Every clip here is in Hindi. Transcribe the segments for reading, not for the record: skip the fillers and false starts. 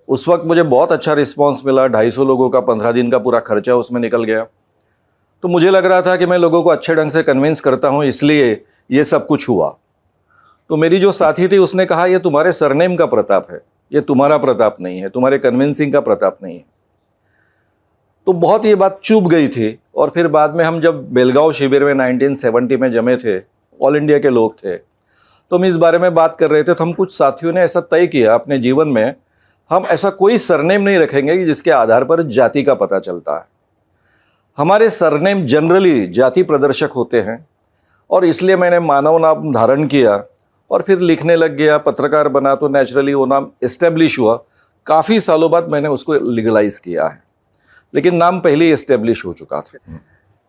उस वक्त मुझे बहुत अच्छा रिस्पांस मिला, 250 लोगों का 15 दिन का पूरा खर्चा उसमें निकल गया। तो मुझे लग रहा था कि मैं लोगों को अच्छे ढंग से कन्विंस करता हूँ, इसलिए ये सब कुछ हुआ। तो मेरी जो साथी थी उसने कहा, ये तुम्हारे सरनेम का प्रताप है, ये तुम्हारा प्रताप नहीं है, तुम्हारे कन्विंसिंग का प्रताप नहीं है। तो बहुत ये बात चुभ गई थी। और फिर बाद में हम जब बेलगांव शिविर में 1970 में जमे थे, ऑल इंडिया के लोग थे, तो हम इस बारे में बात कर रहे थे। तो हम कुछ साथियों ने ऐसा तय किया अपने जीवन में, हम ऐसा कोई सरनेम नहीं रखेंगे कि जिसके आधार पर जाति का पता चलता है। हमारे सरनेम जनरली जाति प्रदर्शक होते हैं, और इसलिए मैंने मानव नाम धारण किया और फिर लिखने लग गया, पत्रकार बना, तो नेचुरली वो नाम इस्टेब्लिश हुआ। काफ़ी सालों बाद मैंने उसको लीगलाइज किया है, लेकिन नाम पहले ही इस्टेब्लिश हो चुका था।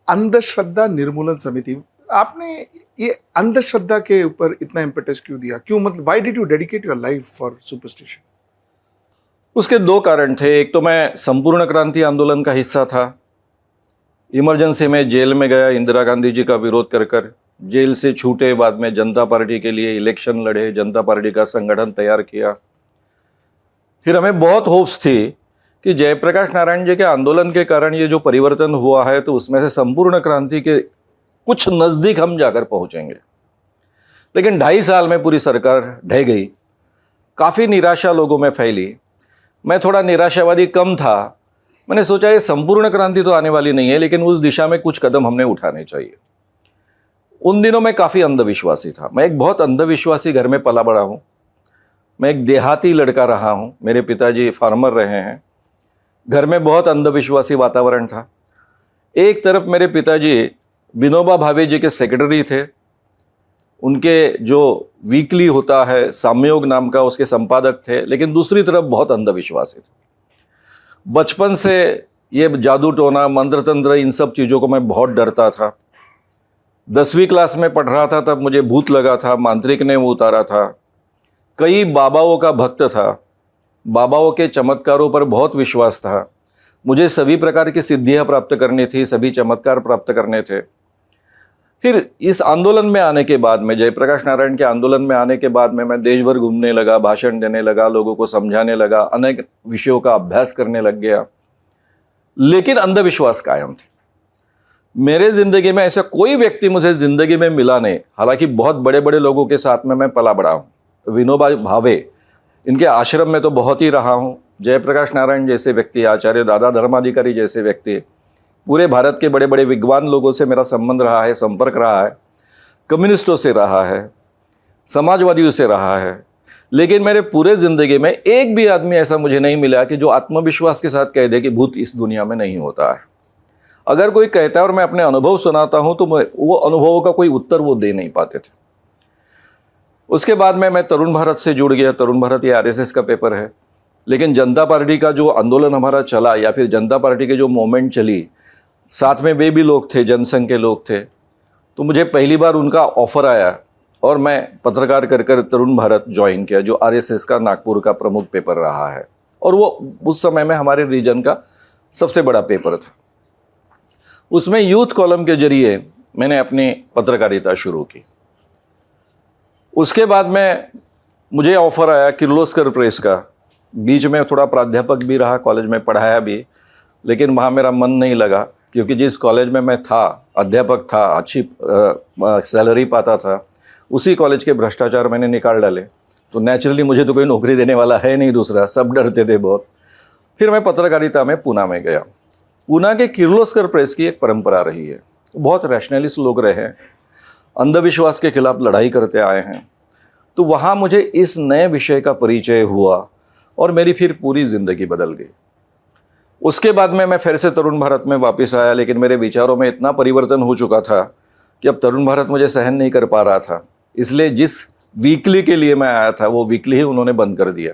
अंधश्रद्धा निर्मूलन समिति, आपने ये अंधश्रद्धा के ऊपर इतना इम्पेटस क्यों दिया? क्यों, मतलब why did you dedicate your life for superstition? उसके दो कारण थे। एक तो मैं संपूर्ण क्रांति आंदोलन का हिस्सा था। इमरजेंसी में जेल में गया, इंदिरा गांधी जी का विरोध कर कर जेल से छूटे, बाद में जनता पार्टी के लिए इलेक्शन लड़े, जनता पार्टी का संगठन तैयार किया। फिर हमें बहुत होप्स थी कि जयप्रकाश नारायण जी के आंदोलन के कारण ये जो परिवर्तन हुआ है, तो उसमें से संपूर्ण क्रांति के कुछ नज़दीक हम जाकर पहुंचेंगे। लेकिन 2.5 साल में पूरी सरकार ढह गई, काफ़ी निराशा लोगों में फैली। मैं थोड़ा निराशावादी कम था। मैंने सोचा ये संपूर्ण क्रांति तो आने वाली नहीं है, लेकिन उस दिशा में कुछ कदम हमने उठाने चाहिए। उन दिनों मैं काफ़ी अंधविश्वासी था। मैं एक बहुत अंधविश्वासी घर में पला बड़ा हूँ। मैं एक देहाती लड़का रहा हूँ, मेरे पिताजी फार्मर रहे हैं। घर में बहुत अंधविश्वासी वातावरण था। एक तरफ मेरे पिताजी विनोबा भावे जी के सेक्रेटरी थे, उनके जो वीकली होता है साम्योग नाम का, उसके संपादक थे, लेकिन दूसरी तरफ बहुत अंधविश्वासी थे। बचपन से ये जादू टोना, मंत्र तंत्र, इन सब चीज़ों को मैं बहुत डरता था। 10वीं क्लास में पढ़ रहा था तब मुझे भूत लगा था, मांत्रिक ने वो उतारा था। कई बाबाओं का भक्त था, बाबाओं के चमत्कारों पर बहुत विश्वास था। मुझे सभी प्रकार की सिद्धियां प्राप्त करनी थी, सभी चमत्कार प्राप्त करने थे। फिर इस आंदोलन में आने के बाद में, जयप्रकाश नारायण के आंदोलन में आने के बाद में, मैं देश भर घूमने लगा, भाषण देने लगा, लोगों को समझाने लगा, अनेक विषयों का अभ्यास करने लग गया, लेकिन अंधविश्वास कायम थे। मेरे जिंदगी में ऐसा कोई व्यक्ति मुझे जिंदगी में मिला नहीं। हालांकि बहुत बड़े बड़े लोगों के साथ में मैं पला बड़ा हूँ। विनोबा भावे, इनके आश्रम में तो बहुत ही रहा हूँ। जयप्रकाश नारायण जैसे व्यक्ति, आचार्य दादा धर्माधिकारी जैसे व्यक्ति, पूरे भारत के बड़े बड़े विद्वान लोगों से मेरा संबंध रहा है, संपर्क रहा है। कम्युनिस्टों से रहा है, समाजवादियों से रहा है। लेकिन मेरे पूरे ज़िंदगी में एक भी आदमी ऐसा मुझे नहीं मिला कि जो आत्मविश्वास के साथ कह दे कि भूत इस दुनिया में नहीं होता है। अगर कोई कहता है और मैं अपने अनुभव सुनाता हूँ, तो वो अनुभवों का कोई उत्तर वो दे नहीं पाते थे। उसके बाद में मैं तरुण भारत से जुड़ गया। तरुण भारत ये आरएसएस का पेपर है, लेकिन जनता पार्टी का जो आंदोलन हमारा चला, या फिर जनता पार्टी की जो मूवमेंट चली, साथ में वे भी लोग थे, जनसंघ के लोग थे। तो मुझे पहली बार उनका ऑफर आया और मैं पत्रकार कर कर तरुण भारत ज्वाइन किया, जो आरएसएस का नागपुर का प्रमुख पेपर रहा है, और वो उस समय में हमारे रीजन का सबसे बड़ा पेपर था। उसमें यूथ कॉलम के जरिए मैंने अपनी पत्रकारिता शुरू की। उसके बाद में मुझे ऑफर आया किर्लोस्कर प्रेस का। बीच में थोड़ा प्राध्यापक भी रहा, कॉलेज में पढ़ाया भी, लेकिन वहाँ मेरा मन नहीं लगा, क्योंकि जिस कॉलेज में मैं था, अध्यापक था, अच्छी सैलरी पाता था, उसी कॉलेज के भ्रष्टाचार मैंने निकाल डाले। तो नेचुरली मुझे तो कोई नौकरी देने वाला है नहीं दूसरा, सब डरते थे बहुत। फिर मैं पत्रकारिता में पूना में गया। पूना के किर्लोस्कर प्रेस की एक परंपरा रही है, बहुत रैशनलिस्ट लोग रहे हैं, अंधविश्वास के खिलाफ लड़ाई करते आए हैं। तो वहाँ मुझे इस नए विषय का परिचय हुआ और मेरी फिर पूरी ज़िंदगी बदल गई। उसके बाद में मैं फिर से तरुण भारत में वापस आया, लेकिन मेरे विचारों में इतना परिवर्तन हो चुका था कि अब तरुण भारत मुझे सहन नहीं कर पा रहा था। इसलिए जिस वीकली के लिए मैं आया था, वो वीकली ही उन्होंने बंद कर दिया।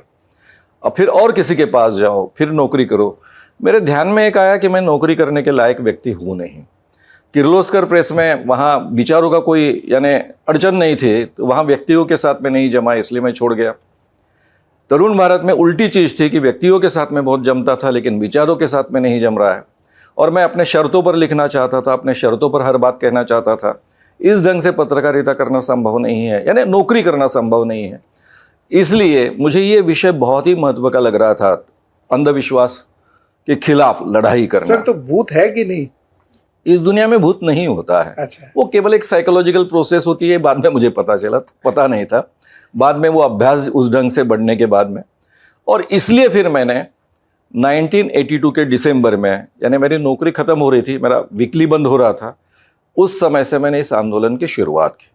अब फिर और किसी के पास जाओ, फिर नौकरी करो। मेरे ध्यान में एक आया कि मैं नौकरी करने के लायक व्यक्ति हूँ नहीं। किर्लोस्कर प्रेस में वहाँ विचारों का कोई यानी अड़चन नहीं थी, तो वहाँ व्यक्तियों के साथ में नहीं जमा, इसलिए मैं छोड़ गया। तरुण भारत में उल्टी चीज़ थी कि व्यक्तियों के साथ में बहुत जमता था, लेकिन विचारों के साथ में नहीं जम रहा है। और मैं अपने शर्तों पर लिखना चाहता था, अपने शर्तों पर हर बात कहना चाहता था। इस ढंग से पत्रकारिता करना संभव नहीं है, यानी नौकरी करना संभव नहीं है। इसलिए मुझे ये विषय बहुत ही महत्व का लग रहा था। अंधविश्वास के खिलाफ लड़ाई करना। सर तो भूत है कि नहीं? इस दुनिया में भूत नहीं होता है, अच्छा। वो केवल एक साइकोलॉजिकल प्रोसेस होती है। बाद में मुझे पता चला, पता नहीं था, बाद में वो अभ्यास उस ढंग से बढ़ने के बाद में। और इसलिए फिर मैंने 1982 के दिसंबर में, यानी मेरी नौकरी खत्म हो रही थी, मेरा वीकली बंद हो रहा था, उस समय से मैंने इस आंदोलन की शुरुआत की।